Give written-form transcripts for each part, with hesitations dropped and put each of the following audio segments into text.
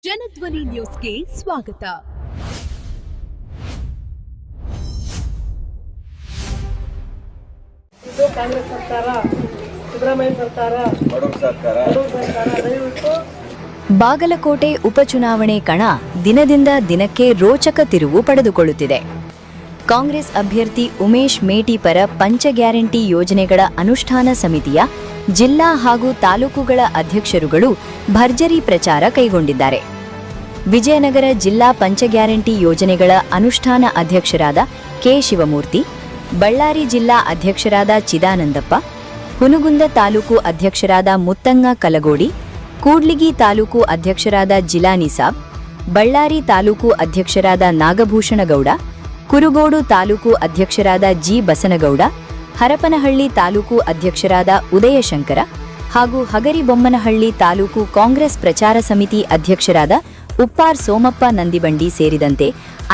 ಜನಧ್ವನಿ ನ್ಯೂಸ್ಗೆ ಸ್ವಾಗತ. ಇದು ಕಾಂಗ್ರೆಸ್ ಸರ್ಕಾರ, ಸಿದ್ದರಾಮಯ್ಯ ಸರ್ಕಾರ, ಬಡವರ ಸರ್ಕಾರ ದಯವಿಟ್ಟು. ಬಾಗಲಕೋಟೆ ಉಪಚುನಾವಣೆ ಕಣ ದಿನದಿಂದ ದಿನಕ್ಕೆ ರೋಚಕ ತಿರುವು ಪಡೆದುಕೊಳ್ಳುತ್ತಿದೆ. ಕಾಂಗ್ರೆಸ್ ಅಭ್ಯರ್ಥಿ ಉಮೇಶ್ ಮೇಟಿ ಪರ ಪಂಚ ಗ್ಯಾರಂಟಿ ಯೋಜನೆಗಳ ಅನುಷ್ಠಾನ ಸಮಿತಿಯ ಜಿಲ್ಲಾ ಹಾಗೂ ತಾಲೂಕುಗಳ ಅಧ್ಯಕ್ಷರುಗಳು ಭರ್ಜರಿ ಪ್ರಚಾರ ಕೈಗೊಂಡಿದ್ದಾರೆ. ವಿಜಯನಗರ ಜಿಲ್ಲಾ ಪಂಚ ಗ್ಯಾರಂಟಿ ಯೋಜನೆಗಳ ಅನುಷ್ಠಾನ ಅಧ್ಯಕ್ಷರಾದ ಕೆ ಶಿವಮೂರ್ತಿ, ಬಳ್ಳಾರಿ ಜಿಲ್ಲಾ ಅಧ್ಯಕ್ಷರಾದ ಚಿದಾನಂದಪ್ಪ, ಹುನಗುಂದ ತಾಲೂಕು ಅಧ್ಯಕ್ಷರಾದ ಮುತ್ತಂಗ ಕಲಗೋಡಿ, ಕೂಡ್ಲಿಗಿ ತಾಲೂಕು ಅಧ್ಯಕ್ಷರಾದ ಜಿಲಾನಿ ಸಾಬ್, ಬಳ್ಳಾರಿ ತಾಲೂಕು ಅಧ್ಯಕ್ಷರಾದ ನಾಗಭೂಷಣಗೌಡ, ಕುರುಗೋಡು ತಾಲೂಕು ಅಧ್ಯಕ್ಷರಾದ ಜಿ ಬಸನಗೌಡ, ಹರಪನಹಳ್ಳಿ ತಾಲೂಕು ಅಧ್ಯಕ್ಷರಾದ ಉದಯಶಂಕರ ಹಾಗೂ ಹಗರಿಬೊಮ್ಮನಹಳ್ಳಿ ತಾಲೂಕು ಕಾಂಗ್ರೆಸ್ ಪ್ರಚಾರ ಸಮಿತಿ ಅಧ್ಯಕ್ಷರಾದ ಉಪ್ಪಾರ್ ಸೋಮಪ್ಪ ನಂದಿಬಂಡಿ ಸೇರಿದಂತೆ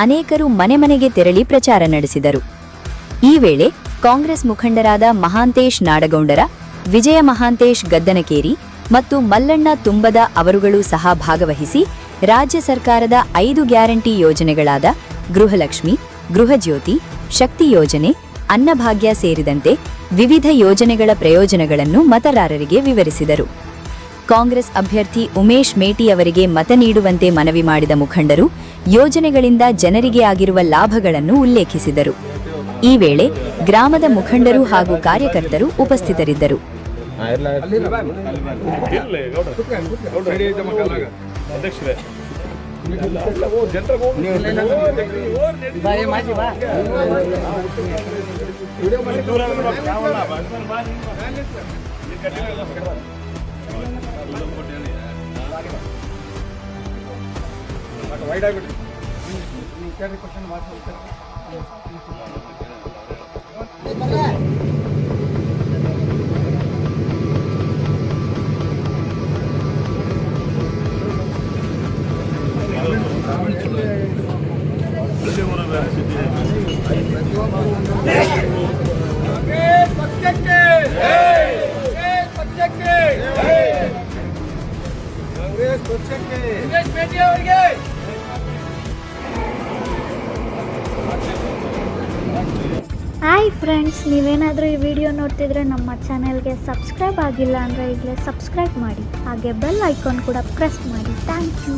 ಅನೇಕರು ಮನೆ ಮನೆಗೆ ತೆರಳಿ ಪ್ರಚಾರ ನಡೆಸಿದರು. ಈ ವೇಳೆ ಕಾಂಗ್ರೆಸ್ ಮುಖಂಡರಾದ ಮಹಾಂತೇಶ್ ನಾಡಗೌಂಡರ, ವಿಜಯ ಮಹಾಂತೇಶ್ ಗದ್ದನಕೇರಿ ಮತ್ತು ಮಲ್ಲಣ್ಣ ತುಂಬದ ಅವರುಗಳು ಸಹ ಭಾಗವಹಿಸಿ ರಾಜ್ಯ ಸರ್ಕಾರದ 5 ಗ್ಯಾರಂಟಿ ಯೋಜನೆಗಳಾದ ಗೃಹಲಕ್ಷ್ಮಿ, ಗೃಹಜ್ಯೋತಿ, ಶಕ್ತಿ ಯೋಜನೆ, ಅನ್ನಭಾಗ್ಯ ಸೇರಿದಂತೆ ವಿವಿಧ ಯೋಜನೆಗಳ ಪ್ರಯೋಜನಗಳನ್ನು ಮತದಾರರಿಗೆ ವಿವರಿಸಿದರು. ಕಾಂಗ್ರೆಸ್ ಅಭ್ಯರ್ಥಿ ಉಮೇಶ್ ಮೇಟಿ ಅವರಿಗೆ ಮತ ನೀಡುವಂತೆ ಮನವಿ ಮಾಡಿದ ಮುಖಂಡರು ಯೋಜನೆಗಳಿಂದ ಜನರಿಗೆ ಆಗಿರುವ ಲಾಭಗಳನ್ನು ಉಲ್ಲೇಖಿಸಿದರು. ಈ ವೇಳೆ ಗ್ರಾಮದ ಮುಖಂಡರು ಹಾಗೂ ಕಾರ್ಯಕರ್ತರು ಉಪಸ್ಥಿತರಿದ್ದರು. ಹಾಯ್ ಫ್ರೆಂಡ್ಸ್, ನೀವೇನಾದರೂ ಈ ವಿಡಿಯೋ ನೋಡ್ತಿದ್ರೆ ನಮ್ಮ ಚಾನೆಲ್ಗೆ ಸಬ್ಸ್ಕ್ರೈಬ್ ಆಗಿಲ್ಲ ಅಂದರೆ ಈಗಲೇ ಸಬ್ಸ್ಕ್ರೈಬ್ ಮಾಡಿ, ಹಾಗೆ ಬೆಲ್ ಐಕಾನ್ ಕೂಡ ಪ್ರೆಸ್ ಮಾಡಿ. Thank you.